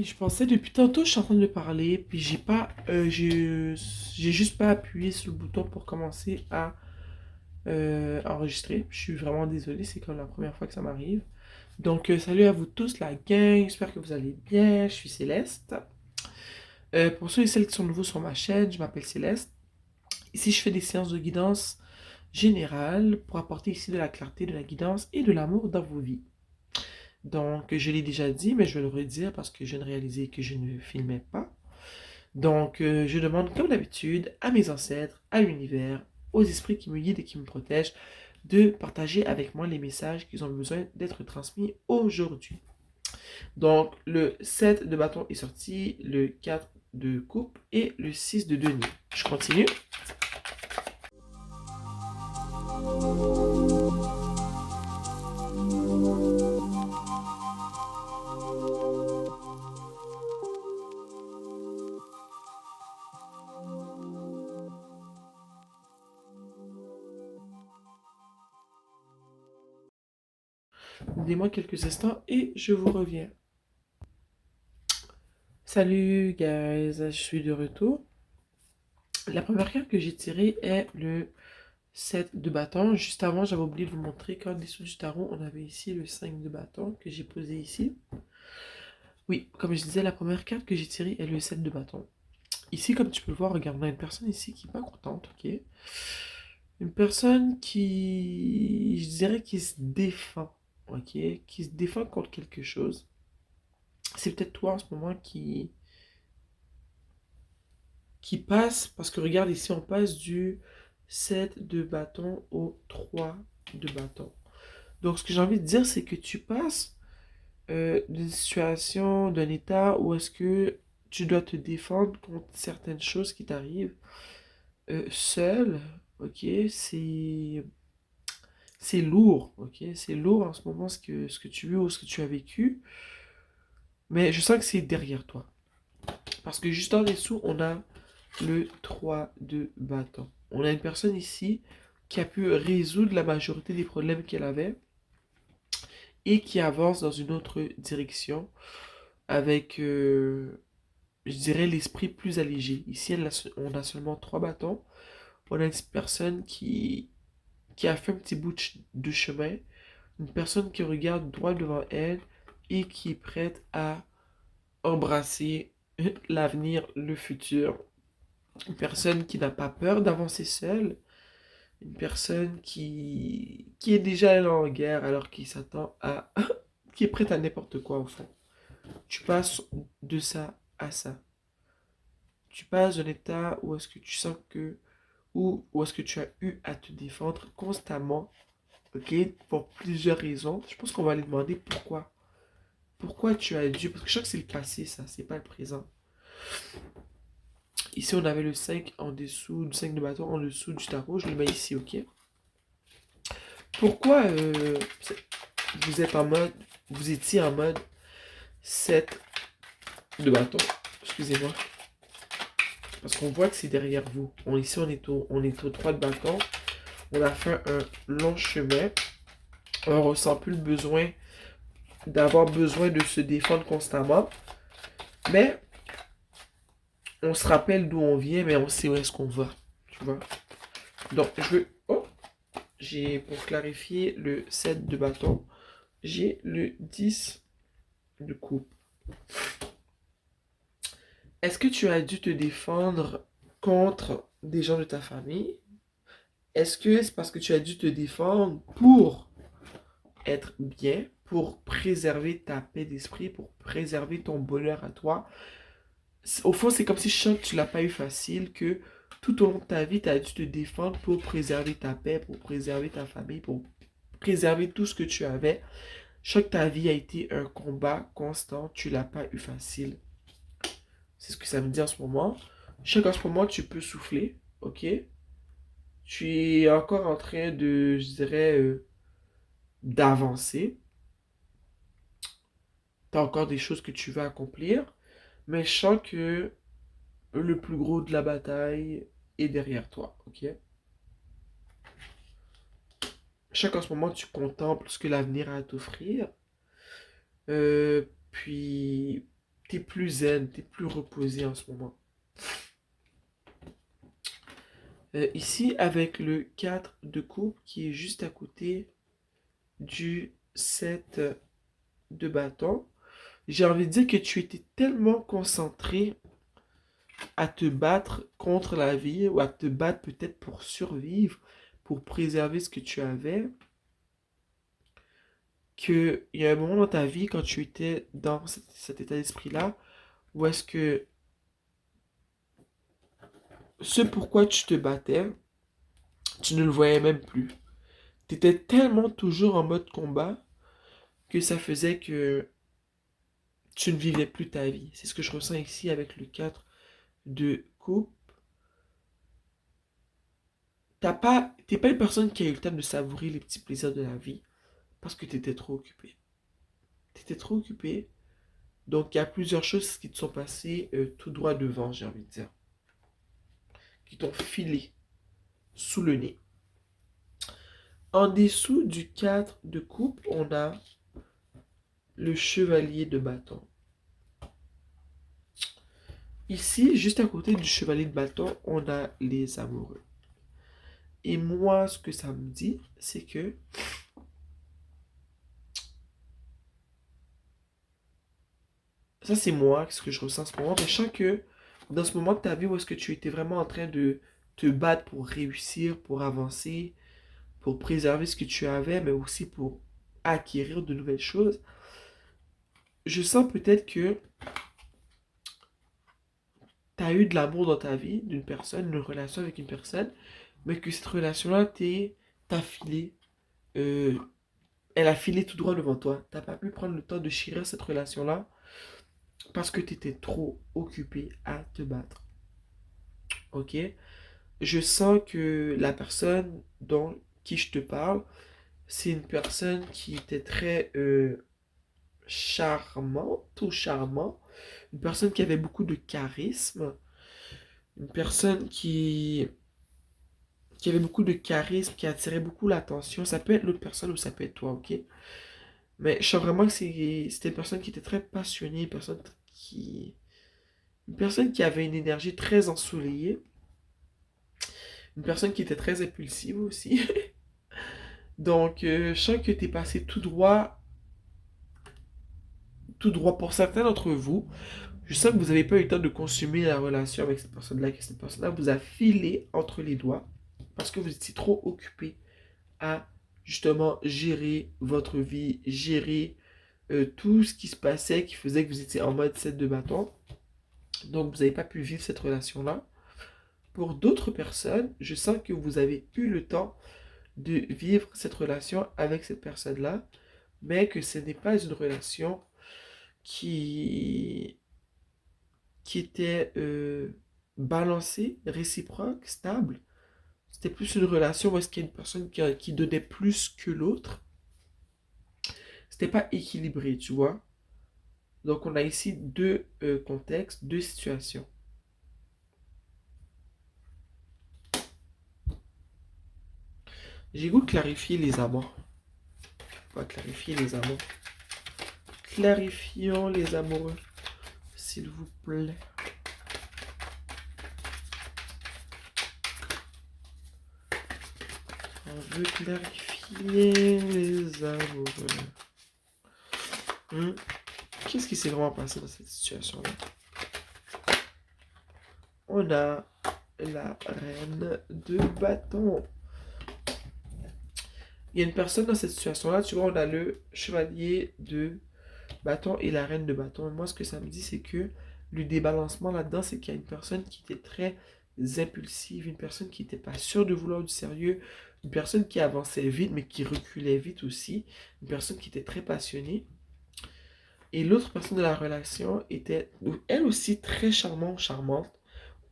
Oui, je pensais depuis tantôt, je suis en train de parler, puis j'ai juste pas appuyé sur le bouton pour commencer à enregistrer. Je suis vraiment désolé, c'est comme la première fois que ça m'arrive. Donc, salut à vous tous, la gang, j'espère que vous allez bien. Je suis Céleste. Pour ceux et celles qui sont nouveaux sur ma chaîne, je m'appelle Céleste. Ici, je fais des séances de guidance générale pour apporter ici de la clarté, de la guidance et de l'amour dans vos vies. Donc, je l'ai déjà dit, mais je vais le redire parce que je viens de réaliser que je ne filmais pas. Donc, je demande, comme d'habitude, à mes ancêtres, à l'univers, aux esprits qui me guident et qui me protègent, de partager avec moi les messages qu'ils ont besoin d'être transmis aujourd'hui. Donc, le 7 de bâton est sorti, le 4 de coupe et le 6 de denier. Je continue. Donnez-moi quelques instants et je vous reviens. Salut, guys, je suis de retour. La première carte que j'ai tirée est le 7 de bâton. Juste avant, j'avais oublié de vous montrer qu'en dessous du tarot, on avait ici le 5 de bâton que j'ai posé ici. Oui, comme je disais, la première carte que j'ai tirée est le 7 de bâton. Ici, comme tu peux le voir, regarde, on a une personne ici qui n'est pas contente, ok? Une personne qui, je dirais, qui se défend, ok? Qui se défend contre quelque chose. C'est peut-être toi en ce moment qui passe, parce que regarde ici, on passe du 7 de bâton au 3 de bâton. Donc, ce que j'ai envie de dire, c'est que tu passes d'une situation, d'un état où est-ce que tu dois te défendre contre certaines choses qui t'arrivent seul, ok, c'est lourd, ok, c'est lourd en ce moment ce que tu vis ou ce que tu as vécu, mais je sens que c'est derrière toi. Parce que juste en dessous, on a le 3 de bâton. On a une personne ici qui a pu résoudre la majorité des problèmes qu'elle avait et qui avance dans une autre direction avec, je dirais, l'esprit plus allégé. Ici, on a seulement 3 bâtons. On a une personne qui a fait un petit bout de chemin, une personne qui regarde droit devant elle et qui est prête à embrasser l'avenir, le futur. Une personne qui n'a pas peur d'avancer seule. Une personne qui est déjà allée en guerre alors qu'il s'attend à... qui est prête à n'importe quoi au fond. Tu passes de ça à ça. Tu passes d'un état où est-ce que tu sens que... où est-ce que tu as eu à te défendre constamment, ok, pour plusieurs raisons. Je pense qu'on va aller demander pourquoi. Pourquoi tu as dû... Parce que je crois que c'est le passé, ça, c'est pas le présent. Ici, on avait le 5 en dessous, du 5 de bâton en dessous du tarot. Je le mets ici, ok? Pourquoi vous êtes en mode... Vous étiez en mode 7 de bâton. Excusez-moi. Parce qu'on voit que c'est derrière vous. Ici, on est au 3 de bâton. On a fait un long chemin. On ressent plus le besoin d'avoir besoin de se défendre constamment. Mais on se rappelle d'où on vient, mais on sait où est-ce qu'on va. Tu vois? Donc, je veux... Oh! J'ai, pour clarifier le 7 de bâton, j'ai le 10 de coupe. Est-ce que tu as dû te défendre contre des gens de ta famille? Est-ce que c'est parce que tu as dû te défendre pour être bien, pour préserver ta paix d'esprit, pour préserver ton bonheur à toi? Au fond, c'est comme si je sens que tu l'as pas eu facile, que tout au long de ta vie, tu as dû te défendre pour préserver ta paix, pour préserver ta famille, pour préserver tout ce que tu avais. Je sens que ta vie a été un combat constant, tu l'as pas eu facile. C'est ce que ça me dit en ce moment. Je sais qu'en ce moment, tu peux souffler, ok? Tu es encore en train de, je dirais, d'avancer. Tu as encore des choses que tu veux accomplir. Mais je sens que le plus gros de la bataille est derrière toi, ok? Je sais qu'en ce moment, tu contemples ce que l'avenir a à t'offrir. Puis, t'es plus zen, t'es plus reposé en ce moment. Ici, avec le 4 de coupe qui est juste à côté du 7 de bâton, j'ai envie de dire que tu étais tellement concentré à te battre contre la vie ou à te battre peut-être pour survivre, pour préserver ce que tu avais, qu'il y a un moment dans ta vie quand tu étais dans cet état d'esprit-là où est-ce que ce pourquoi tu te battais, tu ne le voyais même plus. Tu étais tellement toujours en mode combat que ça faisait que tu ne vivais plus ta vie. C'est ce que je ressens ici avec le 4 de coupe. T'es pas une personne qui a eu le temps de savourer les petits plaisirs de la vie parce que tu étais trop occupé. Tu étais trop occupé. Donc, il y a plusieurs choses qui te sont passées tout droit devant, j'ai envie de dire, qui t'ont filé sous le nez. En dessous du 4 de coupe, on a le chevalier de bâton. Ici, juste à côté du chevalier de bâton, on a les amoureux. Et moi, ce que ça me dit, c'est que ça, c'est moi, ce que je ressens en ce moment. Mais je sens que dans ce moment de ta vie où est-ce que tu étais vraiment en train de te battre pour réussir, pour avancer, pour préserver ce que tu avais, mais aussi pour acquérir de nouvelles choses, je sens peut-être que tu as eu de l'amour dans ta vie d'une personne, une relation avec une personne, mais que cette relation-là t'a filé, euh, elle a filé tout droit devant toi. T'as pas pu prendre le temps de chérir cette relation-là parce que tu étais trop occupé à te battre. Ok? Je sens que la personne dont qui je te parle, c'est une personne qui était très charmante ou charmant, une personne qui avait beaucoup de charisme, une personne qui avait beaucoup de charisme, qui attirait beaucoup l'attention. Ça peut être l'autre personne ou ça peut être toi, ok? Mais je sens vraiment que c'était une personne qui était très passionnée, une personne qui avait une énergie très ensoleillée, une personne qui était très impulsive aussi. Donc, je sens que tu es passé tout droit pour certains d'entre vous. Je sens que vous n'avez pas eu le temps de consommer la relation avec cette personne-là, que cette personne-là vous a filé entre les doigts parce que vous étiez trop occupé à justement gérer votre vie, gérer tout ce qui se passait qui faisait que vous étiez en mode 7 de bâton. Donc, vous n'avez pas pu vivre cette relation-là. Pour d'autres personnes, je sens que vous avez eu le temps de vivre cette relation avec cette personne-là, mais que ce n'est pas une relation qui, qui était balancée, réciproque, stable. C'était plus une relation où est-ce qu'il y a une personne qui donnait plus que l'autre. C'était pas équilibré, tu vois. Donc on a ici deux contextes, deux situations. J'ai goût de clarifier les amants. On va clarifier les amants. Clarifions les amoureux, s'il vous plaît. On veut clarifier les amoureux. Qu'est-ce qui s'est vraiment passé dans cette situation-là? On a la reine de bâton. Il y a une personne dans cette situation-là, tu vois, on a le chevalier de bâton et la reine de bâton. Et moi, ce que ça me dit, c'est que le débalancement là-dedans, c'est qu'il y a une personne qui était très impulsive, une personne qui n'était pas sûre de vouloir du sérieux, une personne qui avançait vite, mais qui reculait vite aussi, une personne qui était très passionnée. Et l'autre personne de la relation était, elle aussi, très charmante,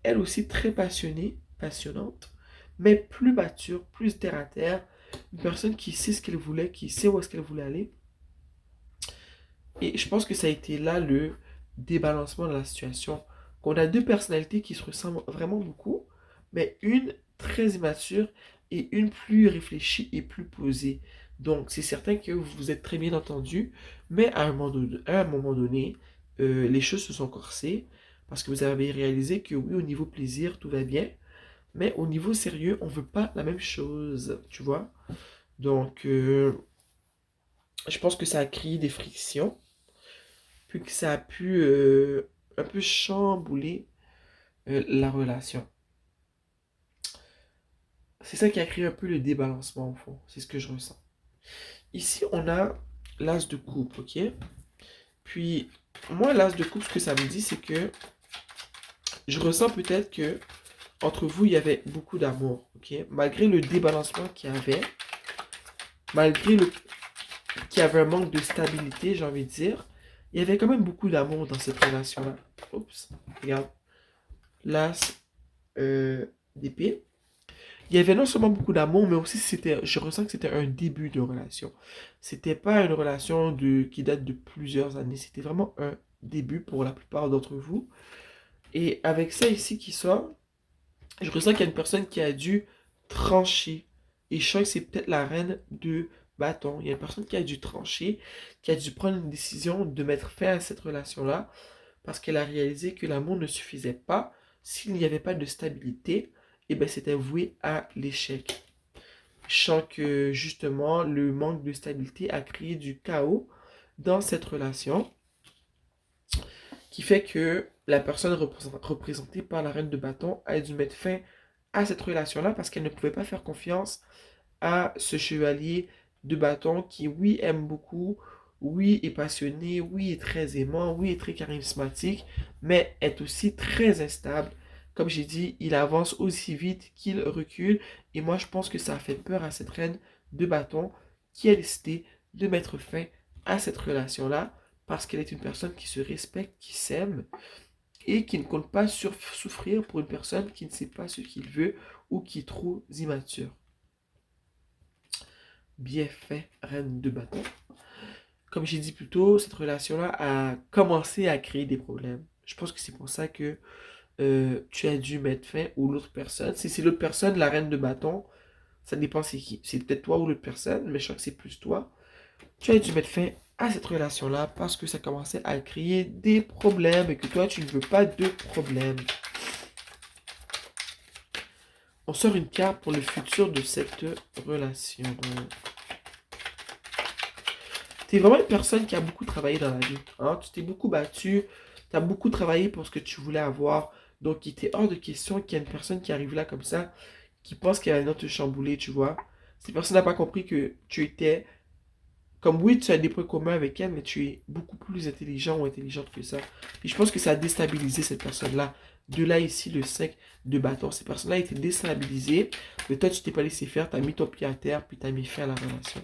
elle aussi très passionnée, passionnante, mais plus mature, plus terre à terre, une personne qui sait ce qu'elle voulait, qui sait où est-ce qu'elle voulait aller. Et je pense que ça a été là le débalancement de la situation. Qu'on a deux personnalités qui se ressemblent vraiment beaucoup, mais une très immature et une plus réfléchie et plus posée. Donc, c'est certain que vous vous êtes très bien entendu, mais à un moment donné, les choses se sont corsées parce que vous avez réalisé que oui, au niveau plaisir, tout va bien, mais au niveau sérieux, on veut pas la même chose, tu vois. Donc, je pense que ça a créé des frictions, puis que ça a pu un peu chambouler la relation. C'est ça qui a créé un peu le débalancement au fond, c'est ce que je ressens. Ici, on a l'as de coupe, ok? Puis, moi, l'as de coupe, ce que ça me dit, c'est que je ressens peut-être que entre vous, il y avait beaucoup d'amour, ok? Malgré le débalancement qu'il y avait, malgré qu'il y avait un manque de stabilité, j'ai envie de dire, il y avait quand même beaucoup d'amour dans cette relation-là. Oups, regarde. L'as d'épée. Il y avait non seulement beaucoup d'amour, mais aussi je ressens que c'était un début de relation. C'était pas une relation qui date de plusieurs années. C'était vraiment un début pour la plupart d'entre vous. Et avec ça ici qui sort, je ressens qu'il y a une personne qui a dû trancher. Et je sens que c'est peut-être la reine de bâton. Il y a une personne qui a dû trancher, qui a dû prendre une décision de mettre fin à cette relation-là, parce qu'elle a réalisé que l'amour ne suffisait pas. S'il n'y avait pas de stabilité, et ben c'était voué à l'échec. Je sens que justement le manque de stabilité a créé du chaos dans cette relation, qui fait que la personne représentée par la reine de bâton a dû mettre fin à cette relation-là parce qu'elle ne pouvait pas faire confiance à ce chevalier de bâton qui, oui, aime beaucoup, oui, est passionné, oui, est très aimant, oui, est très charismatique, mais est aussi très instable. Comme j'ai dit, il avance aussi vite qu'il recule. Et moi, je pense que ça a fait peur à cette reine de bâton qui a décidé de mettre fin à cette relation-là parce qu'elle est une personne qui se respecte, qui s'aime et qui ne compte pas souffrir pour une personne qui ne sait pas ce qu'il veut ou qui est trop immature. Bien fait, reine de bâton. Comme j'ai dit plus tôt, cette relation-là a commencé à créer des problèmes. Je pense que c'est pour ça que tu as dû mettre fin ou l'autre personne. Si c'est l'autre personne, la reine de bâton, ça dépend c'est qui. C'est peut-être toi ou l'autre personne, mais je crois que c'est plus toi. Tu as dû mettre fin à cette relation-là parce que ça commençait à créer des problèmes et que toi, tu ne veux pas de problèmes. On sort une carte pour le futur de cette relation. Tu es vraiment une personne qui a beaucoup travaillé dans la vie. Hein? Tu t'es beaucoup battu, tu as beaucoup travaillé pour ce que tu voulais avoir. Donc, il était hors de question qu'il y ait une personne qui arrive là comme ça, qui pense qu'elle va venir te chambouler, tu vois. Cette personne n'a pas compris que tu étais... Comme oui, tu as des points communs avec elle, mais tu es beaucoup plus intelligent ou intelligente que ça. Et je pense que ça a déstabilisé cette personne-là. De là, ici, le 5 de bâton. Cette personne-là a été déstabilisée, mais toi, tu t'es pas laissé faire, tu as mis ton pied à terre, puis tu as mis fin à la relation.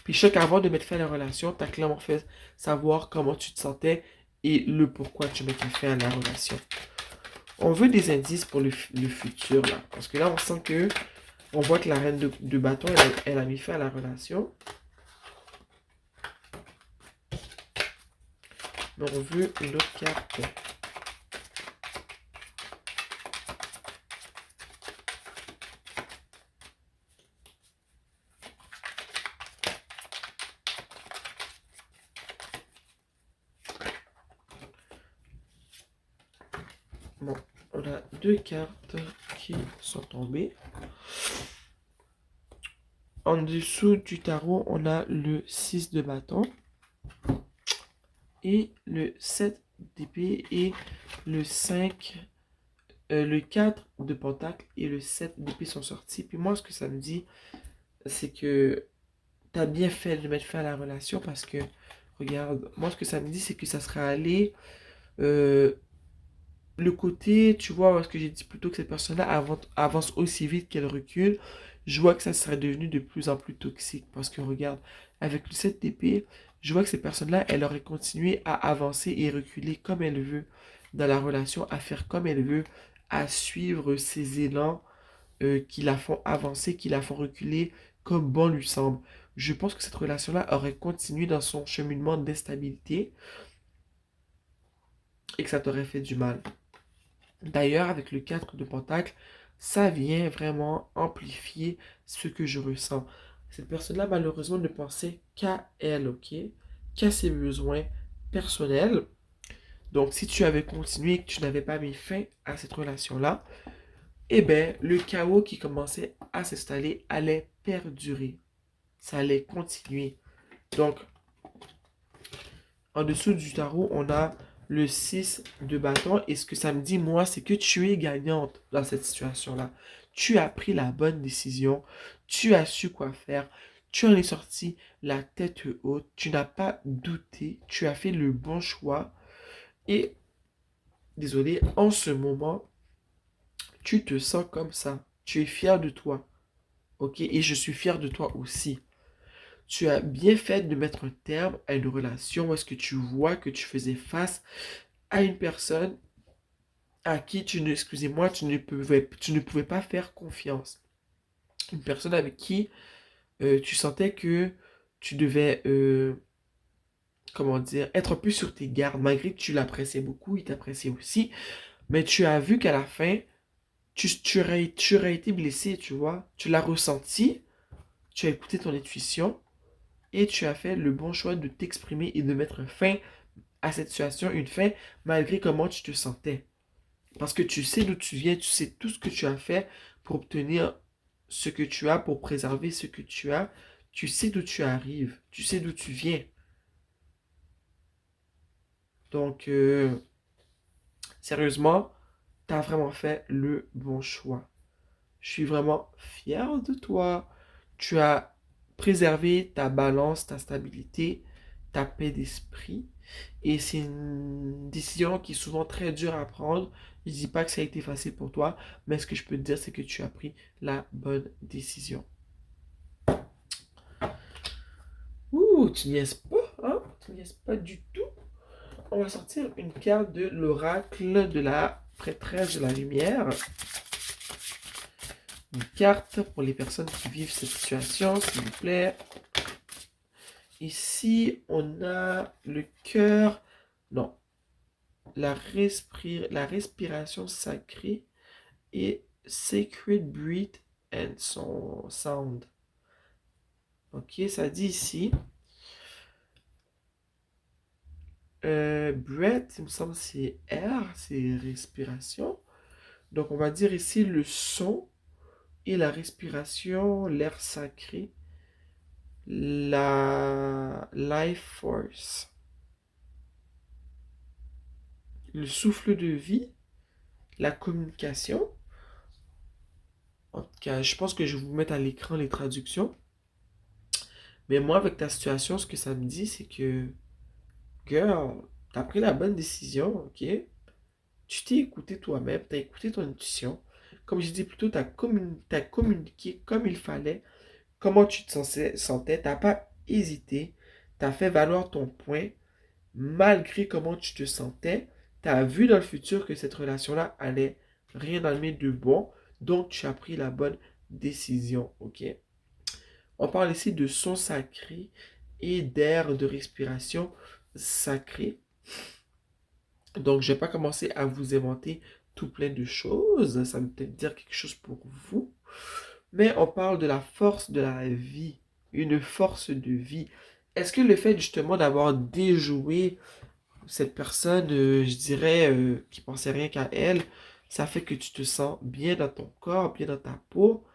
Puis chaque avant de mettre fin à la relation, tu as clairement fait savoir comment tu te sentais et le pourquoi tu mettais fin à la relation. On veut des indices pour le futur, là. Parce que là, on sent que... On voit que la reine de bâton, elle a mis fin à la relation. Mais on veut une autre carte. Bon, on a deux cartes qui sont tombées. En dessous du tarot, on a le 6 de bâton et le 7 d'épée et le 5, le 4 de pentacle et le 7 d'épée sont sortis. Puis moi, ce que ça me dit, c'est que tu as bien fait de mettre fin à la relation parce que, regarde, moi, ce que ça me dit, c'est que ça sera allé... le côté, tu vois, ce que j'ai dit plutôt que cette personne-là avance aussi vite qu'elle recule, je vois que ça serait devenu de plus en plus toxique. Parce que regarde, avec le 7 d'épée, je vois que cette personne-là, elle aurait continué à avancer et reculer comme elle veut dans la relation, à faire comme elle veut, à suivre ses élans qui la font avancer, qui la font reculer comme bon lui semble. Je pense que cette relation-là aurait continué dans son cheminement d'instabilité et que ça t'aurait fait du mal. D'ailleurs, avec le 4 de Pentacle, ça vient vraiment amplifier ce que je ressens. Cette personne-là, malheureusement, ne pensait qu'à elle, ok? Qu'à ses besoins, personnel. Donc, si tu avais continué et que tu n'avais pas mis fin à cette relation-là, eh bien, le chaos qui commençait à s'installer allait perdurer. Ça allait continuer. Donc, en dessous du tarot, on a le 6 de bâton. Et ce que ça me dit, moi, c'est que tu es gagnante dans cette situation-là. Tu as pris la bonne décision. Tu as su quoi faire. Tu en es sorti la tête haute. Tu n'as pas douté. Tu as fait le bon choix. Et, désolé, en ce moment, tu te sens comme ça. Tu es fier de toi. Ok? Et je suis fier de toi aussi. Tu as bien fait de mettre un terme à une relation où est-ce que tu vois que tu faisais face à une personne à qui excusez-moi, tu ne pouvais pas faire confiance. Une personne avec qui tu sentais que tu devais, comment dire, être un peu sur tes gardes, malgré que tu l'appréciais beaucoup, il t'appréciait aussi, mais tu as vu qu'à la fin, tu aurais été blessé, tu vois. Tu l'as ressenti, tu as écouté ton intuition, et tu as fait le bon choix de t'exprimer et de mettre fin à cette situation, une fin malgré comment tu te sentais. Parce que tu sais d'où tu viens, tu sais tout ce que tu as fait pour obtenir ce que tu as, pour préserver ce que tu as. Tu sais d'où tu arrives, tu sais d'où tu viens. Donc, sérieusement, tu as vraiment fait le bon choix. Je suis vraiment fier de toi. Tu as préservé ta balance, ta stabilité, ta paix d'esprit. Et c'est une décision qui est souvent très dure à prendre. Je ne dis pas que ça a été facile pour toi, mais ce que je peux te dire, c'est que tu as pris la bonne décision. Ouh, tu niaises pas, hein? Tu niaises pas du tout. On va sortir une carte de l'oracle de la prêtresse de la lumière. Une carte pour les personnes qui vivent cette situation, s'il vous plaît. Ici, on a le cœur. Non. La respiration sacrée et Sacred Breath and Sound. Ok, ça dit ici. Breath, il me semble c'est air, c'est respiration. Donc on va dire ici le son et la respiration, l'air sacré, la life force, le souffle de vie, la communication. En tout cas, je pense que je vais vous mettre à l'écran les traductions. Mais moi, avec ta situation, ce que ça me dit, c'est que, girl, t'as pris la bonne décision, ok? Tu t'es écouté toi-même, t'as écouté ton intuition. Comme je dis plutôt, t'as communiqué comme il fallait, comment tu te sentais, t'as pas hésité, t'as fait valoir ton point, malgré comment tu te sentais, t'as vu dans le futur que cette relation-là allait rien amener de bon, donc tu as pris la bonne décision, ok? On parle ici de son sacré et d'air de respiration sacré. Donc, je ne vais pas commencer à vous inventer tout plein de choses. Ça va peut-être dire quelque chose pour vous. Mais on parle de la force de la vie. Une force de vie. Est-ce que le fait justement d'avoir déjoué cette personne, je dirais, qui pensait rien qu'à elle, ça fait que tu te sens bien dans ton corps, bien dans ta peau,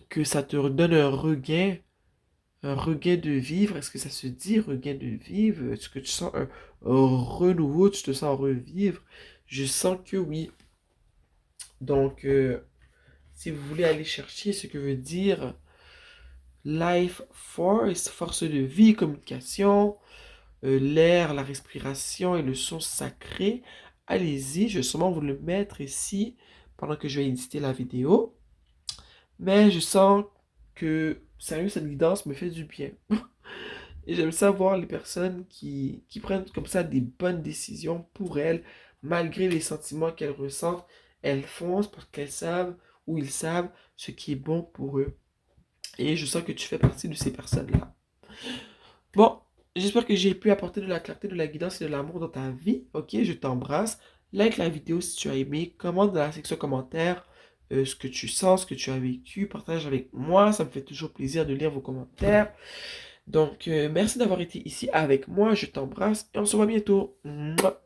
que ça te redonne un regain de vivre? Est-ce que ça se dit regain de vivre? Est-ce que tu sens un renouveau? Tu te sens revivre? Je sens que oui. Donc, si vous voulez aller chercher ce que veut dire life force, force de vie, communication, l'air, la respiration et le son sacré, allez-y. Je vais sûrement vous le mettre ici pendant que je vais éditer la vidéo. Mais je sens que, sérieux, cette guidance me fait du bien. Et j'aime ça voir les personnes qui prennent comme ça des bonnes décisions pour elles, malgré les sentiments qu'elles ressentent. Elles foncent parce qu'elles savent ou ils savent ce qui est bon pour eux. Et je sens que tu fais partie de ces personnes-là. Bon, j'espère que j'ai pu apporter de la clarté, de la guidance et de l'amour dans ta vie. Ok, je t'embrasse. Like la vidéo si tu as aimé. Commente dans la section commentaires ce que tu sens, ce que tu as vécu. Partage avec moi. Ça me fait toujours plaisir de lire vos commentaires. Donc, merci d'avoir été ici avec moi. Je t'embrasse et on se voit bientôt. Mouah.